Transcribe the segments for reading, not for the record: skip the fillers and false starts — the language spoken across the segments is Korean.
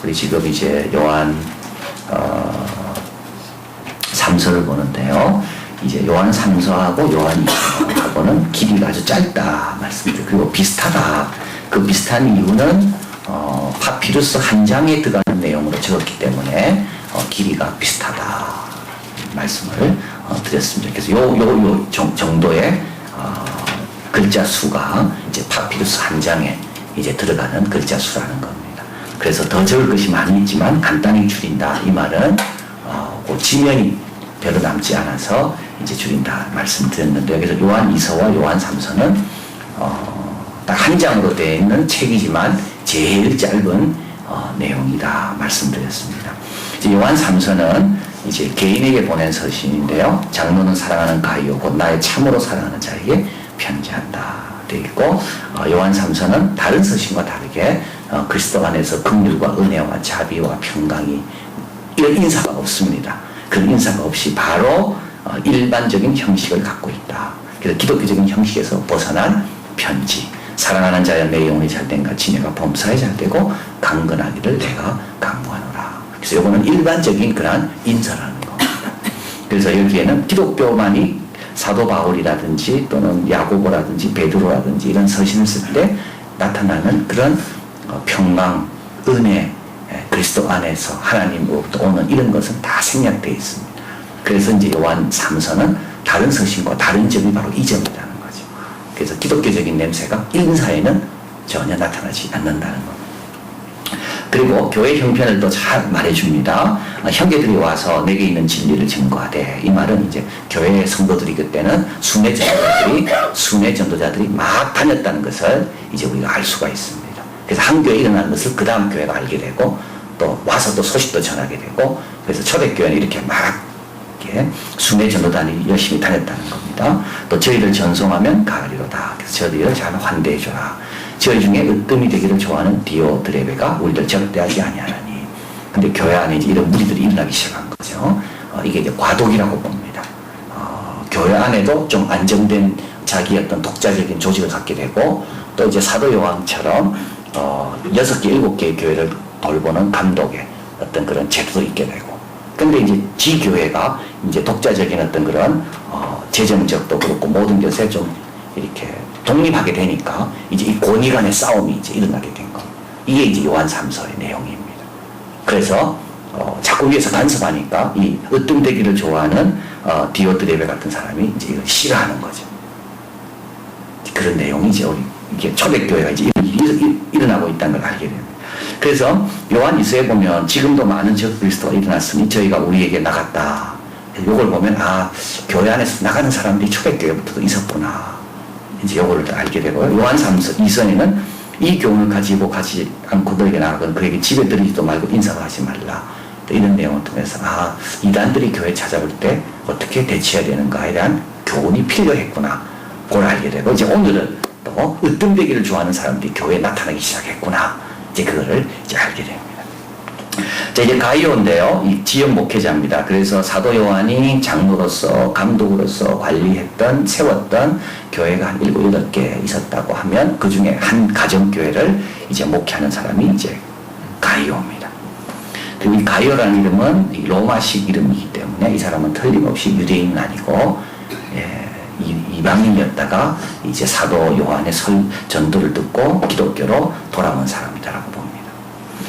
우리 지금 이제 요한 3서를 보는데요. 이제 요한 3서하고 요한 2서하고는 길이가 아주 짧다 말씀드려요. 그리고 비슷하다. 그 비슷한 이유는 파피루스 한 장에 들어가는 내용으로 적었기 때문에 길이가 비슷하다 말씀을 드렸습니다. 그래서 요 정도의 글자 수가 이제 파피루스 한 장에 이제 들어가는 글자 수라는 겁니다. 그래서 더 적을 것이 많이 있지만 간단히 줄인다. 이 말은 그 지면이 별로 남지 않아서 이제 줄인다 말씀드렸는데, 그래서 요한 2서와 요한 3서는 딱 한 장으로 되어 있는 책이지만 제일 짧은 내용이다 말씀드렸습니다. 이제 요한 3서는 이제 개인에게 보낸 서신인데요. 장로는 사랑하는 가이오 곧 나의 참으로 사랑하는 자에게 편지한다 되어 있고, 요한 3서는 다른 서신과 다르게 그리스도 안에서 긍휼과 은혜와 자비와 평강이 이런 인사가 없습니다. 그런 인사가 없이 바로 일반적인 형식을 갖고 있다. 그래서 기독교적인 형식에서 벗어난 편지. 사랑하는 자여 내 영혼이 잘된 같이 내가 범사에 잘되고 강건하기를 내가 강구하노라. 그래서 이거는 일반적인 그런 인사라는 겁니다. 그래서 여기에는 기독교만이 사도 바울이라든지 또는 야고보라든지 베드로라든지 이런 서신을 쓸 때 나타나는 그런 평강, 은혜, 그리스도 안에서 하나님으로부터 오는 이런 것은 다 생략되어 있습니다. 그래서 이제 요한 3서는 다른 서신과 다른 점이 바로 이 점이라는 거죠. 그래서 기독교적인 냄새가 인사에는 전혀 나타나지 않는다는 겁니다. 그리고 교회 형편을 또 잘 말해줍니다. 형제들이 와서 내게 있는 진리를 증거하되, 이 말은 이제 교회 성도들이 그때는 순회 전도자들이 막 다녔다는 것을 이제 우리가 알 수가 있습니다. 그래서 한 교회에 일어나는 것을 그 다음 교회가 알게 되고 또 와서 또 소식도 전하게 되고, 그래서 초대교회는 이렇게 막 이렇게 순회 전도단이 열심히 다녔다는 겁니다. 또 저희를 전송하면 가을이로다. 그래서 저희를 잘 환대해줘라. 저희 중에 으뜸이 되기를 좋아하는 디오드레베가 우리를 적대하지 아니하나니. 근데 교회 안에 이제 이런 무리들이 일어나기 시작한 거죠. 이게 이제 과독이라고 봅니다. 교회 안에도 좀 안정된 자기 어떤 독자적인 조직을 갖게 되고, 또 이제 사도 요한처럼 6개, 7개의 교회를 돌보는 감독의 어떤 그런 제도도 있게 되고, 근데 이제 지교회가 이제 독자적인 어떤 그런 재정적도 그렇고 모든 것에 좀 이렇게 독립하게 되니까 이제 이 권위 간의 싸움이 이제 일어나게 된 겁니다. 이게 이제 요한 3서의 내용입니다. 그래서 자꾸 위에서 간섭하니까 이 으뜸되기를 좋아하는 디오드레베 같은 사람이 이제 이걸 싫어하는 거죠. 그런 내용이 이제 이게 초대교회가 이제 일이 일어나고 있다는 걸 알게 됩니다. 그래서 요한 2서에 보면 지금도 많은 적그리스도가 일어났으니 저희가 우리에게 나갔다. 요걸 보면 교회 안에서 나가는 사람들이 초대교회부터도 있었구나. 이제 요거를 알게 되고요. 요한 3서 2서에는 이 교훈을 가지고 가지 않고 너에게 나가건 그에게 집에 들이지도 말고 인사도 하지 말라. 이런 내용을 통해서 이단들이 교회 찾아올 때 어떻게 대처해야 되는가에 대한 교훈이 필요했구나. 그걸 알게 되고, 이제 오늘은 또 으뜸되기를 좋아하는 사람들이 교회에 나타나기 시작했구나. 이제 그거를 이제 알게 됩니다. 자, 이제 가이오인데요. 이 지역 목회자입니다. 그래서 사도 요한이 장로로서, 감독으로서 세웠던 교회가 한 7, 8개 있었다고 하면 그 중에 한 가정교회를 이제 목회하는 사람이 이제 가이오입니다. 그리고 이 가이오라는 이름은 로마식 이름이기 때문에 이 사람은 틀림없이 유대인은 아니고, 이방인이었다가 이제 사도 요한의 전도를 듣고 기독교로 돌아온 사람이다라고 봅니다.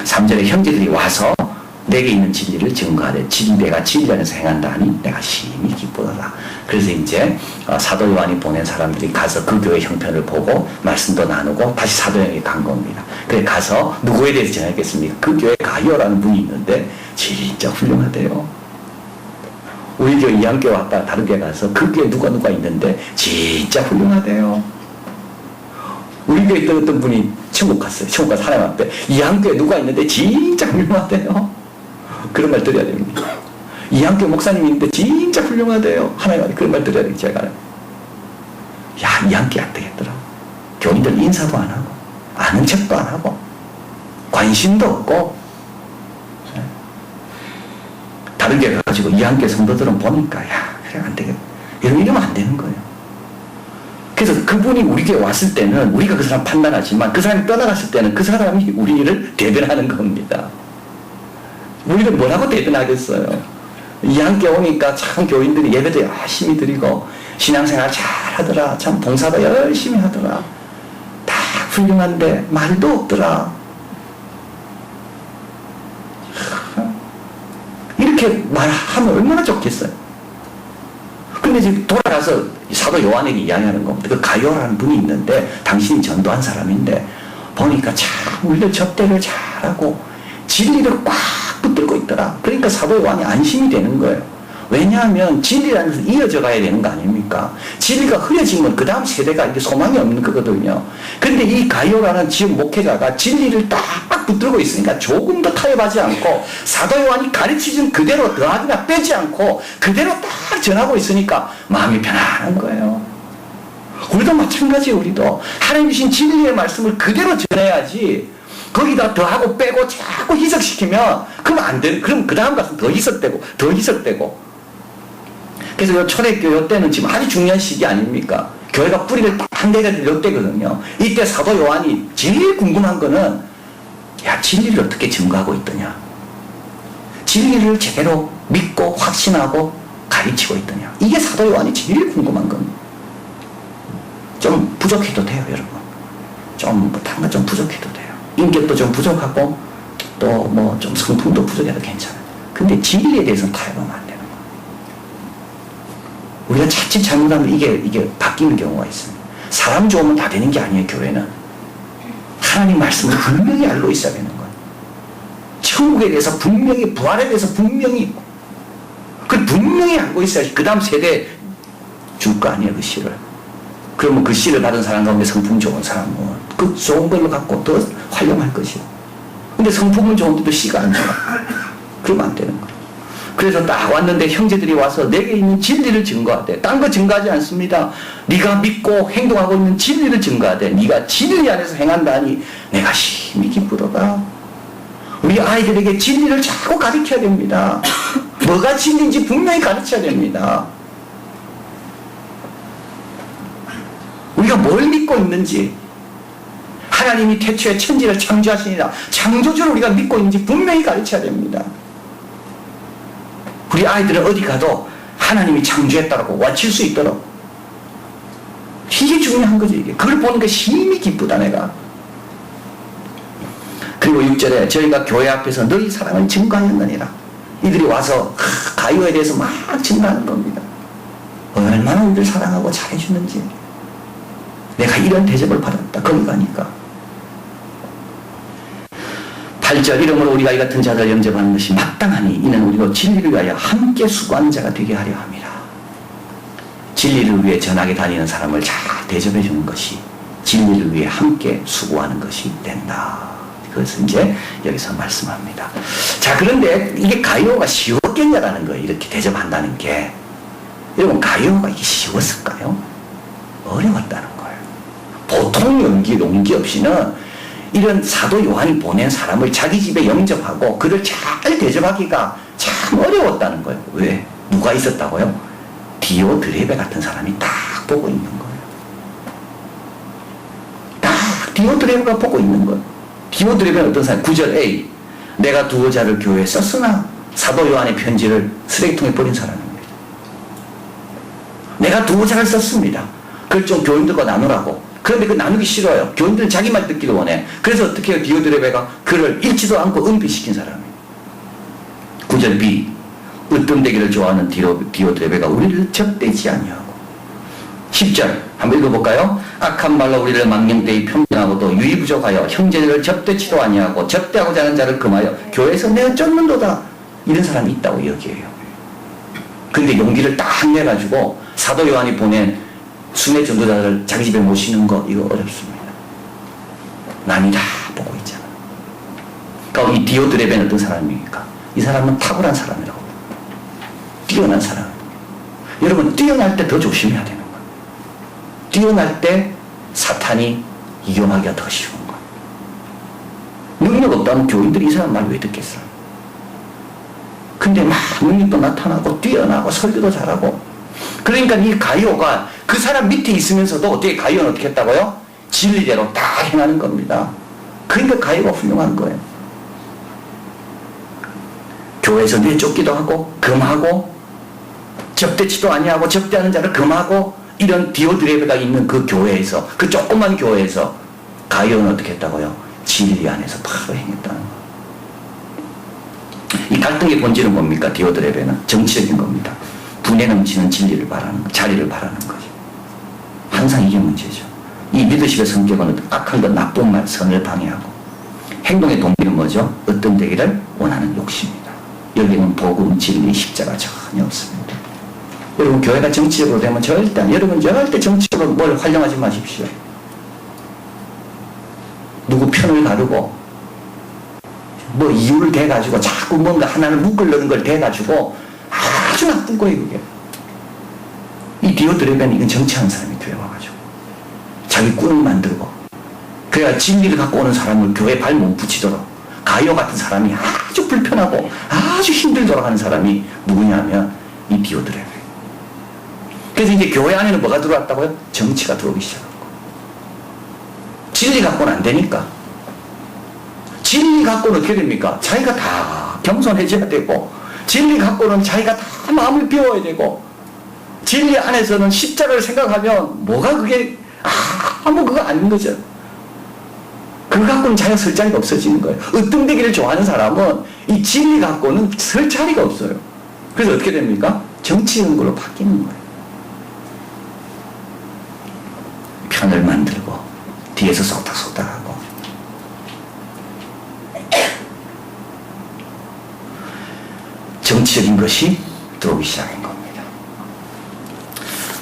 3절에 형제들이 와서 내게 있는 진리를 증거하되 내가 진리 안에서 행한다 하니 내가 심히 기쁘더라. 그래서 이제 사도 요한이 보낸 사람들이 가서 그 교회 형편을 보고 말씀도 나누고 다시 사도 요한이 간 겁니다. 그래 가서 누구에 대해서 전했겠습니까? 그 교회 가이오라는 분이 있는데 진짜 훌륭하대요. 우리 교회 이한교회 왔다 다른 교회 가서 그 교회 누가 있는데 진짜 훌륭하대요. 우리 교회 있던 어떤 분이 천국 갔어요. 천국 가서 하나님 앞에 이한교회 누가 있는데 진짜 훌륭하대요. 그런 말 드려야 됩니다. 이한교회 목사님이 있는데 진짜 훌륭하대요. 하나님 앞에 그런 말 드려야 돼요. 제가 이한교회 안 되겠더라. 교인들 인사도 안 하고 아는 척도 안 하고 관심도 없고, 다른 교회 가가지고 이한교회 성도들은 보니까 그래 안 되겠다. 이러면 안 되는 거예요. 그래서 그분이 우리 교회 왔을 때는 우리가 그 사람 판단하지만 그 사람이 떠나갔을 때는 그 사람이 우리를 대변하는 겁니다. 우리는 뭐라고 대변하겠어요? 이 함께 오니까 참 교인들이 예배도 열심히 드리고 신앙생활 잘 하더라. 참 봉사도 열심히 하더라. 다 훌륭한데 말도 없더라. 이렇게 말하면 얼마나 좋겠어요. 근데 지금 돌아가서 사도 요한에게 이야기하는 겁니다. 그 가요라는 분이 있는데 당신이 전도한 사람인데 보니까 참 우리들 접대를 잘하고 진리를 꽉 붙들고 있더라. 그러니까 사도 요한이 안심이 되는 거예요. 왜냐하면 진리라는 것은 이어져 가야 되는 거 아닙니까? 진리가 흐려지면 그 다음 세대가 이게 소망이 없는 거거든요. 근데 이 가요라는 지역 목회자가 진리를 딱 붙들고 있으니까 조금도 타협하지 않고 사도 요한이 가르치신 그대로 더하기나 빼지 않고 그대로 딱 전하고 있으니까 마음이 편안한 거예요. 우리도 마찬가지예요. 우리도 하나님 주신 진리의 말씀을 그대로 전해야지 거기다 더하고 빼고 자꾸 희석시키면 그러면 안 되는, 그럼 그 다음 가서 더 희석되고 더 희석되고. 그래서 요 초대교회 요때는 지금 아주 중요한 시기 아닙니까? 교회가 뿌리를 딱 한 대가 될 요때거든요. 이때 사도 요한이 제일 궁금한 거는 야, 진리를 어떻게 증거하고 있더냐? 진리를 제대로 믿고 확신하고 가르치고 있더냐? 이게 사도 요한이 제일 궁금한 겁니다. 좀 부족해도 돼요, 여러분. 좀 다른 건 좀 부족해도 돼요. 인격도 좀 부족하고 또 뭐 좀 성품도 부족해도 괜찮아요. 근데 진리에 대해서는 타협하면 안 되는 거예요. 우리가 자칫 잘못하면 이게 바뀌는 경우가 있습니다. 사람 좋으면 다 되는 게 아니에요, 교회는. 하나님 말씀을 분명히 알고 있어야 되는 거예요. 천국에 대해서 분명히, 부활에 대해서 분명히, 그 분명히 알고 있어야지 그 다음 세대에 줄 거 아니에요, 그 씨를. 그러면 그 씨를 받은 사람 가운데 성품 좋은 사람은 그 좋은 걸로 갖고 더 활용할 것이요. 근데 성품은 좋은데도 씨가 안 좋아. 그러면 안 되는 거예요. 그래서 딱 왔는데 형제들이 와서 내게 있는 진리를 증거하되, 딴 거 증거하지 않습니다. 네가 믿고 행동하고 있는 진리를 증거하되, 네가 진리 안에서 행한다니 내가 심히 기쁘도다. 우리 아이들에게 진리를 자꾸 가르쳐야 됩니다. 뭐가 진리인지 분명히 가르쳐야 됩니다. 우리가 뭘 믿고 있는지, 하나님이 태초에 천지를 창조하시니라 창조주를 우리가 믿고 있는지 분명히 가르쳐야 됩니다. 우리 아이들은 어디 가도 하나님이 창조했다고 와칠 수 있도록, 이게 중요한 거죠. 이게 그걸 보는 게 심히 기쁘다 내가. 그리고 6절에 저희가 교회 앞에서 너희 사랑을 증거하였느니라. 이들이 와서 가요에 대해서 막 증거하는 겁니다. 얼마나 우리를 사랑하고 잘해주는지. 내가 이런 대접을 받았다. 거기 가니까. 8절 이러므로 우리가 이 같은 자들 영접하는 것이 마땅하니 이는 우리로 진리를 위하여 함께 수고하는 자가 되게 하려 함이라. 진리를 위해 전하게 다니는 사람을 잘 대접해 주는 것이 진리를 위해 함께 수고하는 것이 된다. 그것을 이제 여기서 말씀합니다. 자, 그런데 이게 가요가 쉬웠겠냐라는 거예요. 이렇게 대접한다는 게. 여러분, 가요가 이게 쉬웠을까요? 어려웠다는 거예요. 보통 용기 없이는 이런 사도 요한이 보낸 사람을 자기 집에 영접하고 그를 잘 대접하기가 참 어려웠다는 거예요. 왜? 누가 있었다고요? 디오드레베 같은 사람이 딱 보고 있는 거예요. 딱 디오드레베가 보고 있는 거예요. 디오드레베는 어떤 사람? 9절 A. 내가 두어 자를 교회에 썼으나 사도 요한의 편지를 쓰레기통에 버린 사람입니다. 내가 두어 자를 썼습니다. 그걸 좀 교인들과 나누라고. 그런데 그 나누기 싫어요. 교인들은 자기만 듣기를 원해. 그래서 어떻게 해요? 디오드레베가 그를 읽지도 않고 은폐시킨 사람이에요. 9절 B. 으뜸되기를 좋아하는 디오드레베가 우리를 접대지 아니하고. 10절 한번 읽어볼까요? 악한 말로 우리를 망령되이 편견하고도 유의부족하여 형제들을 접대치도 아니하고 접대하고자 하는 자를 금하여 교회에서 내어 쫓는도다. 이런 사람이 있다고 여기에요. 근데 용기를 딱 내가지고 사도 요한이 보낸 순회 전도자를 자기 집에 모시는 거 이거 어렵습니다. 남이 다 보고 있잖아. 그러니까 이 디오드레베는 어떤 사람입니까? 이 사람은 탁월한 사람이라고. 뛰어난 사람. 여러분, 뛰어날 때 더 조심해야 되는 거예요. 뛰어날 때 사탄이 이용하기가 더 쉬운 거예요. 능력 없다면 교인들이 이 사람 말 왜 듣겠어요? 근데 막 능력도 나타나고 뛰어나고 설교도 잘하고. 그러니까 이 가이오가 그 사람 밑에 있으면서도 어떻게 가이오는 어떻게 했다고요? 진리대로 다 행하는 겁니다. 그러니까 가이오가 훌륭한 거예요. 교회에서 내쫓기도 하고 금하고 접대치도 아니하고 접대하는 자를 금하고 이런 디오드레베가 있는 그 교회에서, 그 조그만 교회에서 가룟은 어떻게 했다고요? 진리 안에서 바로 행했다는 거예요. 이 갈등의 본질은 뭡니까? 디오드레베는 정치적인 겁니다. 분에 넘치는 진리를 바라는 거, 자리를 바라는 거죠. 항상 이게 문제죠. 이 리더십의 성격은 악한 것, 나쁜 말, 선을 방해하고, 행동의 동기는 뭐죠? 어떤 되기를 원하는 욕심입니다. 여기는 복음, 진리, 십자가 전혀 없습니다. 여러분, 교회가 정치적으로 되면 여러분 절대 정치적으로 뭘 활용하지 마십시오. 누구 편을 가르고 뭐 이유를 대가지고 자꾸 뭔가 하나를 묶으려는 걸 대가지고 아주 나쁜 거예요, 그게. 이 디오드레베는 이건 정치하는 사람이 교회 와가지고 자기 꾼을 만들고, 그래야 진리를 갖고 오는 사람을 교회에 발 못 붙이도록, 가룟 같은 사람이 아주 불편하고 아주 힘들도록 하는 사람이 누구냐면 이 디오드레베. 그래서 이제 교회 안에는 뭐가 들어왔다고요? 정치가 들어오기 시작하고. 진리 갖고는 안 되니까. 진리 갖고는 어떻게 됩니까? 자기가 다 겸손해져야 되고, 진리 갖고는 자기가 다 마음을 비워야 되고, 진리 안에서는 십자가를 생각하면 뭐가 그게 아무 그거 아닌 거죠. 그거 갖고는 자기가 설 자리가 없어지는 거예요. 으뜸되기를 좋아하는 사람은 이 진리 갖고는 설 자리가 없어요. 그래서 어떻게 됩니까? 정치적인 걸로 바뀌는 거예요. 편을 만들고 뒤에서 쏙닥쏙닥하고. 정치적인 것이 들어오기 시작한 겁니다.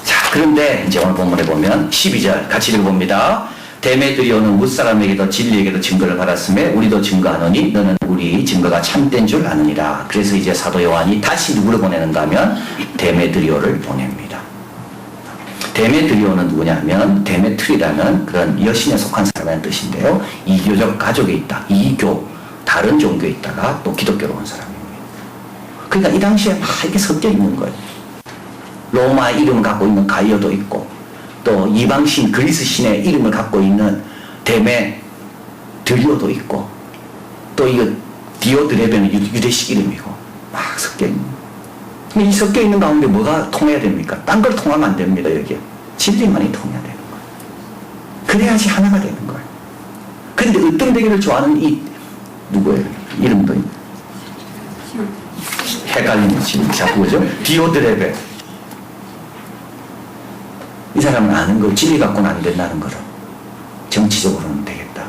자, 그런데 이제 오늘 본문에 보면 12절 같이 읽어봅니다. 데메드리오는 무사람에게도 진리에게도 증거를 받았음에 우리도 증거하노니 너는 우리 증거가 참된 줄 아느니라. 그래서 이제 사도 요한이 다시 누구를 보내는가 하면 데메드리오를 보냅니다. 데메드리오는 누구냐면 데메트리라는 그런 여신에 속한 사람이라는 뜻인데요. 이교적 가족에 있다. 이교, 다른 종교에 있다가 또 기독교로 온 사람입니다. 그러니까 이 당시에 막 이렇게 섞여 있는 거예요. 로마 이름을 갖고 있는 가이오도 있고, 또 이방신 그리스 신의 이름을 갖고 있는 데메드리오도 있고, 또 이거 디오드레베는 유대식 이름이고, 막 섞여 있는 거예요. 이 섞여 있는 가운데 뭐가 통해야 됩니까? 딴 걸 통하면 안 됩니다, 여기에. 진리만이 통해야 되는 거예요. 그래야지 하나가 되는 거예요. 그런데 으뜸되기를 좋아하는 이, 누구예요? 이름도 헷갈리는 지금 자꾸 그죠? 디오드레베. 이 사람은 아는 거, 진리 갖고는 안 된다는 거를. 정치적으로는 되겠다.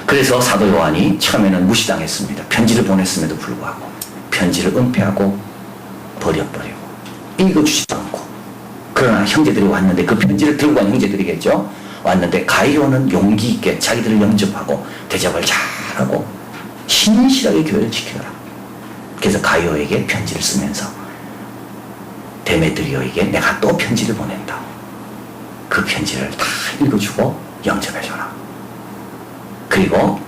그래서 사도 요한이 처음에는 무시당했습니다. 편지를 보냈음에도 불구하고 편지를 은폐하고 버려버리고 읽어주지도 않고. 그러나 형제들이 왔는데, 그 편지를 들고 간 형제들이겠죠. 왔는데 가이오는 용기 있게 자기들을 영접하고 대접을 잘하고 신실하게 교회를 지키더라. 그래서 가이오에게 편지를 쓰면서 데메드리오에게 내가 또 편지를 보낸다. 그 편지를 다 읽어주고 영접해줘라. 그리고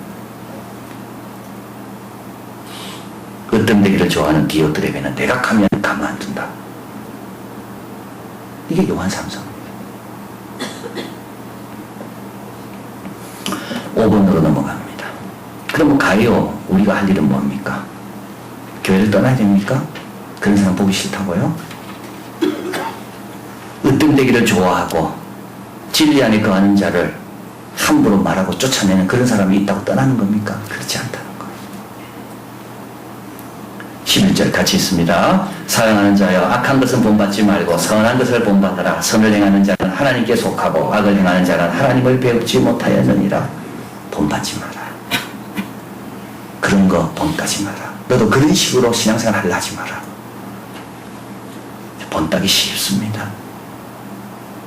으뜸되기를 좋아하는 디오드레베는 내가 가면 가만 안 둔다. 이게 요한 3서입니다. 5번으로 넘어갑니다. 그럼 가이오, 우리가 할 일은 뭡니까? 교회를 떠나야 됩니까? 그런 사람 보기 싫다고요? 으뜸되기를 좋아하고 진리 안에 거하는 자를 함부로 말하고 쫓아내는 그런 사람이 있다고 떠나는 겁니까? 그렇지 않다는 거예요. 11절 같이 있습니다. 사랑하는 자여, 악한 것은 본받지 말고 선한 것을 본받아라. 선을 행하는 자는 하나님께 속하고 악을 행하는 자는 하나님을 배우지 못하였느니라. 본받지 마라. 그런 거 본따지 마라. 너도 그런 식으로 신앙생활 하려 하지 마라. 본따기 쉽습니다.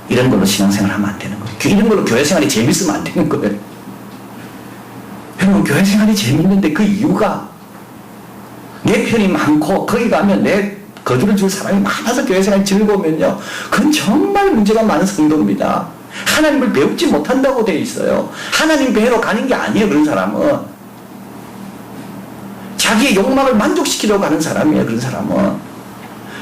이런 걸로 신앙생활 하면 안 되는 거예요. 이런 걸로 교회생활이 재밌으면 안 되는 거예요. 여러분, 교회생활이 재밌는데 그 이유가 내 편이 많고 거기 가면 내 거두를 줄 사람이 많아서 교회생활이 즐거우면요, 그건 정말 문제가 많은 성도입니다. 하나님을 배우지 못한다고 되어 있어요. 하나님 배우러 가는 게 아니에요. 그런 사람은 자기의 욕망을 만족시키려고 하는 사람이에요. 그런 사람은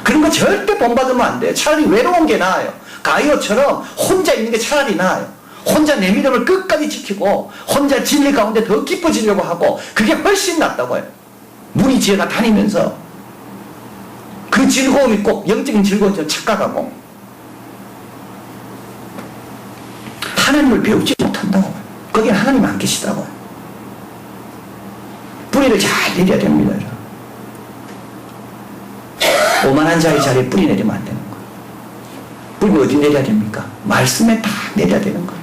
그런 거 절대 본받으면 안 돼요. 차라리 외로운 게 나아요. 가이오처럼 혼자 있는 게 차라리 나아요. 혼자 내 믿음을 끝까지 지키고 혼자 진리 가운데 더 깊어지려고 하고 그게 훨씬 낫다고요. 무리지어가 다니면서 그 즐거움이 꼭 영적인 즐거움처럼 착각하고 하나님을 배우지 못한다고. 거기에 하나님 안 계시다고. 뿌리를 잘 내려야 됩니다. 오만한 자의 자리에 뿌리 내리면 안 되는 거예요. 뿌리 어디 내려야 됩니까? 말씀에 다 내려야 되는 거예요.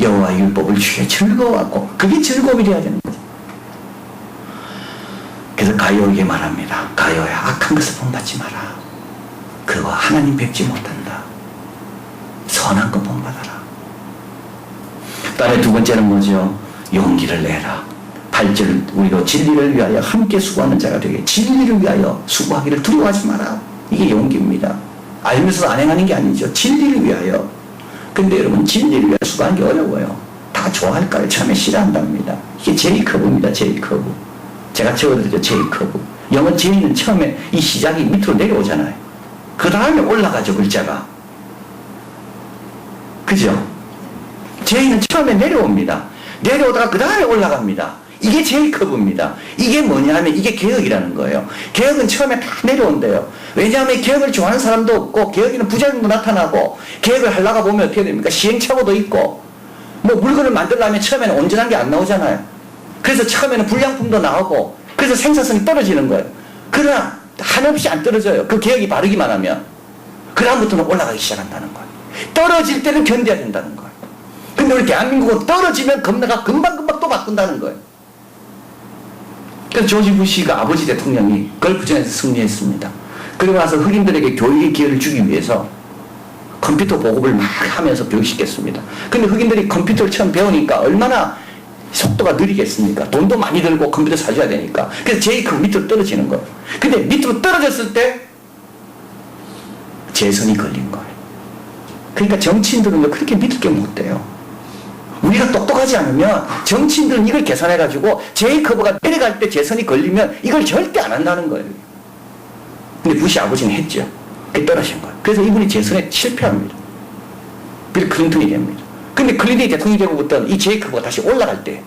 여호와 율법을 주에 즐거워하고 그게 즐거움이 돼야 되는 거죠. 그래서 가요에게 말합니다. 가요야, 악한 것을 본받지 마라. 그거 하나님 뵙지 못한다. 선한 것 본받아라. 그다음에 두 번째는 뭐죠? 용기를 내라. 8절, 우리로 진리를 위하여 함께 수고하는 자가 되게. 진리를 위하여 수고하기를 두려워하지 마라. 이게 용기입니다. 알면서도 안 행하는 게 아니죠. 진리를 위하여. 근데 여러분, 진리를 위하여 수고하는 게 어려워요. 다 좋아할까요? 처음에 싫어한답니다. 이게 제이커브입니다. 제이커브. 제가 적어드렸죠. 제이커브. 영어 제이는 처음에 이 시작이 밑으로 내려오잖아요. 그 다음에 올라가죠. 글자가. 그죠? 제이는 처음에 내려옵니다. 내려오다가 그 다음에 올라갑니다. 이게 제이커브입니다. 이게 뭐냐면 이게 개혁이라는 거예요. 개혁은 처음에 다 내려온대요. 왜냐하면 개혁을 좋아하는 사람도 없고 개혁에는 부작용도 나타나고 개혁을 하려고 보면 어떻게 됩니까? 시행착오도 있고 뭐 물건을 만들려면 처음에는 온전한 게 안 나오잖아요. 그래서 처음에는 불량품도 나오고 그래서 생산성이 떨어지는 거예요. 그러나 한없이 안 떨어져요. 그 개혁이 바르기만 하면. 그 다음부터는 올라가기 시작한다는 거예요. 떨어질 때는 견뎌야 된다는 거예요. 근데 우리 대한민국은 떨어지면 금방 또 바꾼다는 거예요. 그래서 조지 부시가 아버지 대통령이 걸프전에서 승리했습니다. 그러고 나서 흑인들에게 교육의 기회를 주기 위해서 컴퓨터 보급을 막 하면서 교육시켰습니다. 근데 흑인들이 컴퓨터를 처음 배우니까 얼마나 속도가 느리겠습니까? 돈도 많이 들고 컴퓨터 사줘야 되니까. 그래서 제이크가 밑으로 떨어지는 거예요. 근데 밑으로 떨어졌을 때 재선이 걸린 거예요. 그러니까 정치인들은 그렇게 믿을 게 못 돼요. 우리가 똑똑하지 않으면 정치인들은 이걸 계산해가지고 제이커브가 내려갈 때 재선이 걸리면 이걸 절대 안 한다는 거예요. 근데 부시 아버지는 했죠. 그게 떨어진 거예요. 그래서 이분이 재선에 실패합니다. 빌 클린턴이 됩니다. 근데 클린턴이 대통령이 되고부터는 이 제이커브가 다시 올라갈 때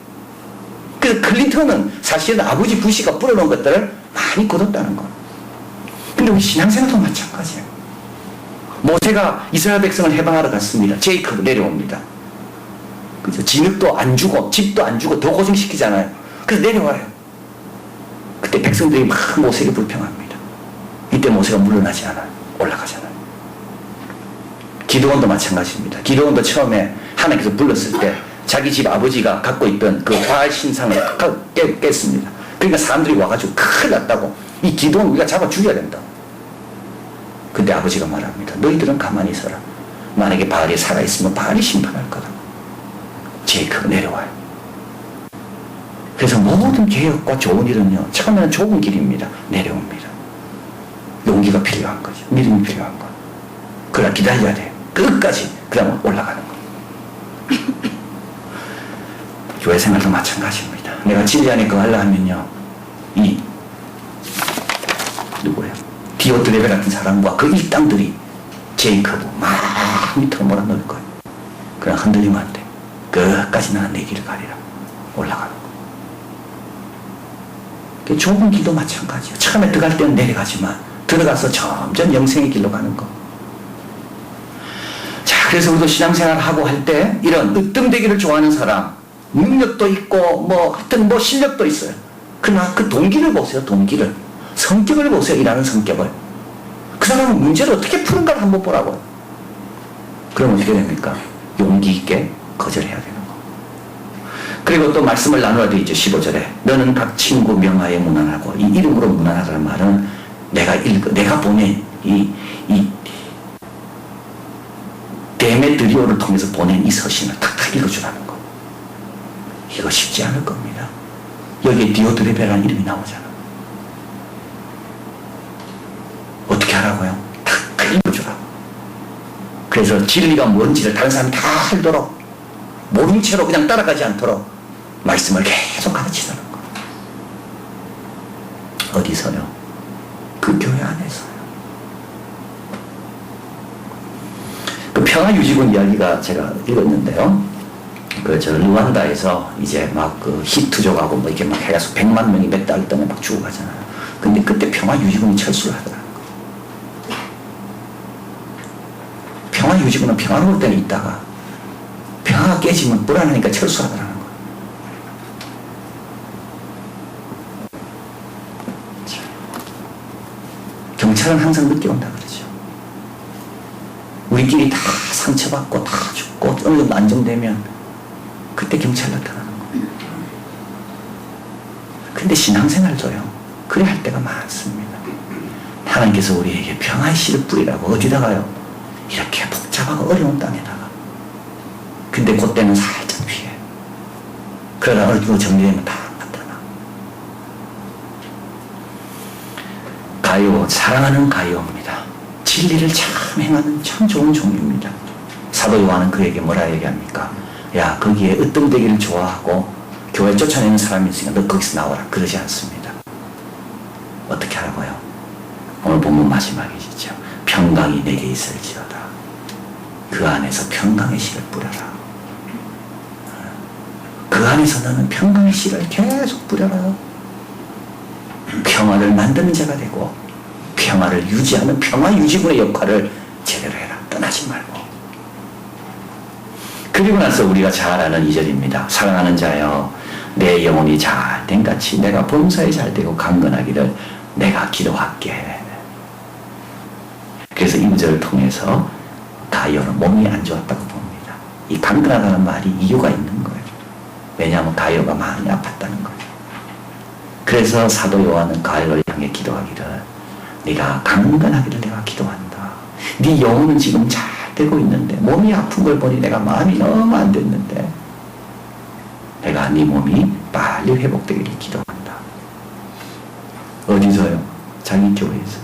그래서 클린턴은 사실은 아버지 부시가 뿌려놓은 것들을 많이 거뒀다는 거예요. 근데 우리 신앙생활도 마찬가지예요. 모세가 이스라엘 백성을 해방하러 갔습니다. 제이커브 내려옵니다. 그죠? 진흙도 안 주고 집도 안 주고 더 고생시키잖아요. 그래서 내려와요. 그때 백성들이 막 모세에게 불평합니다. 이때 모세가 물러나지 않아요. 올라가잖아요. 기드온도 마찬가지입니다. 기드온도 처음에 하나님께서 불렀을 때 자기 집 아버지가 갖고 있던 그 바알 신상을 깼습니다. 그러니까 사람들이 와가지고 큰일 났다고 이 기드온 우리가 잡아 죽여야 된다고. 근데 아버지가 말합니다. 너희들은 가만히 있어라. 만약에 바알이 살아있으면 바알이 심판할 거다. 제이크가 내려와요. 그래서 모든 개혁과 좋은 일은요, 처음에는 좁은 길입니다. 내려옵니다. 용기가 필요한 거죠. 믿음이 필요한 거. 그러나 기다려야 돼요. 끝까지. 그 다음에 올라가는 거예요. 교회 생활도 마찬가지입니다. 내가 진리 안에 거하려 하면요, 누구예요? 디오드레베 같은 사람과 그 일당들이 제이커브 막 밑으로 몰아넣을 거예요. 그러나 흔들리면 안 돼. 끝까지 나는 내 길을 가리라. 올라가는 거. 좁은 길도 마찬가지예요. 처음에 들어갈 때는 내려가지만 들어가서 점점 영생의 길로 가는 거. 자, 그래서 우리도 신앙생활을 하고 할 때 이런 으뜸되기를 좋아하는 사람, 능력도 있고 하여튼 실력도 있어요. 그러나 그 동기를 보세요. 동기를. 성격을 보세요. 일하는 성격을. 그 사람은 문제를 어떻게 푸는가를 한번 보라고요. 그럼 어떻게 됩니까? 용기 있게 거절해야 되는 거. 그리고 또 말씀을 나누어야 되죠. 15절에 너는 각 친구 명하에 무난하고, 이 이름으로 무난하다는 말은 내가 보낸 이 데메드리오를 통해서 보낸 이 서신을 탁탁 읽어주라는 거. 이거 쉽지 않을 겁니다. 여기에 디오드레베라는 이름이 나오잖아. 어떻게 하라고요? 탁탁 읽어주라고. 그래서 진리가 뭔지를 다른 사람이 다 알도록, 모른 채로 그냥 따라가지 않도록 말씀을 계속 가르치는 거. 어디서요? 그 교회 안에서요. 그 평화유지군 이야기가 제가 읽었는데요. 저 르완다에서 이제 막 그 히투족하고 뭐 이렇게 막 해가지고 100만 명이 몇 달 동안 막 죽어가잖아요. 근데 그때 평화유지군이 철수를 하더라고요. 평화유지군은 평화로울 때는 있다가 평화가 깨지면 불안하니까 철수하더라는 거예요. 경찰은 항상 늦게 온다 그러죠. 우리끼리 다 상처받고 다 죽고 어느 정도 안정되면 그때 경찰 나타나는 거예요. 근데 신앙생활도요, 그래 할 때가 많습니다. 하나님께서 우리에게 평화의 씨를 뿌리라고 어디다가요? 이렇게 복잡하고 어려운 땅에다가. 근데 그때는 살짝 피해. 그러다 어느 정도 정리되면 다 나타나. 가요, 사랑하는 가요입니다. 진리를 참 행하는 참 좋은 종류입니다. 사도 요한은 그에게 뭐라 얘기합니까? 야, 거기에 으뜸되기를 좋아하고 교회 쫓아내는 사람이 있으니까 너 거기서 나와라. 그러지 않습니다. 어떻게 하라고요? 오늘 본문 마지막이시죠. 평강이 내게 있을지어다. 그 안에서 평강의 씨를 뿌려라. 그 안에서 너는 평강의 씨를 계속 뿌려라. 평화를 만드는 자가 되고 평화를 유지하는 평화유지군의 역할을 제대로 해라. 떠나지 말고. 그리고 나서 우리가 잘 아는 2절입니다. 사랑하는 자여, 내 영혼이 잘 된 같이 내가 범사에 잘 되고 강건하기를 내가 기도할게. 그래서 이 구절을 통해서 가요는 몸이 안 좋았다고 봅니다. 이 강건하다는 말이 이유가 있는 거예요. 왜냐하면 가요가 많이 아팠다는 거예요. 그래서 사도 요한은 가요를 향해 기도하기를 네가 강건하기를 내가 기도한다. 네 영혼은 지금 잘 되고 있는데 몸이 아픈 걸 보니 내가 마음이 너무 안 됐는데 내가 네 몸이 빨리 회복되기를 기도한다. 어디서요? 자기 교회에서.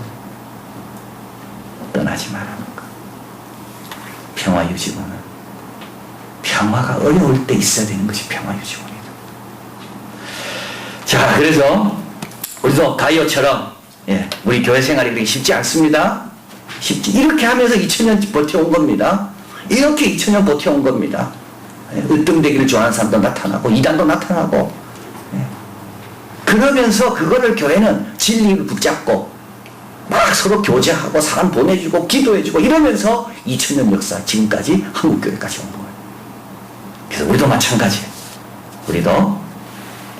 떠나지 말라는 거. 평화유지군은 평화가 어려울 때 있어야 되는 것이 평화유지군이다. 자, 그래서 우리도 가요처럼 우리 교회 생활이 그렇게 쉽지 않습니다. 이렇게 하면서 2000년 버텨온 겁니다. 이렇게 2000년 버텨온 겁니다. 으뜸되기를 좋아하는 사람도 나타나고 이단도 나타나고 그러면서 그거를 교회는 진리를 붙잡고 막 서로 교제하고 사람 보내주고 기도해주고 이러면서 2000년 역사 지금까지 한국교회까지 온 거예요. 그래서 우리도 마찬가지예요. 우리도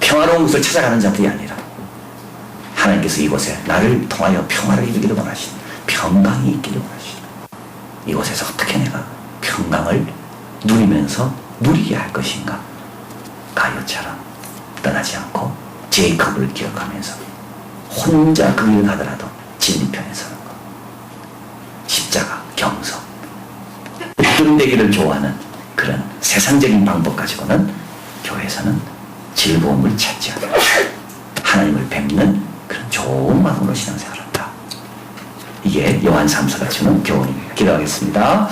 평화로운 곳을 찾아가는 자들이 아니라 하나님께서 이곳에 나를 통하여 평화를 이루기를 원하시는 평강이 있기를 원하시는 이곳에서 어떻게 내가 평강을 누리면서 누리게 할 것인가. 가요처럼 떠나지 않고 제이컵을 기억하면서 혼자 그 길 가더라도 진리편에 서는 것. 십자가, 겸손, 으뜸되기를 좋아하는 그런 세상적인 방법 가지고는 교회에서는 즐거움을 찾지 않고 하나님을 뵙는 그런 좋은 마음으로 신앙생활한다. 이게 요한 3서가 주는 교훈입니다. 기도하겠습니다.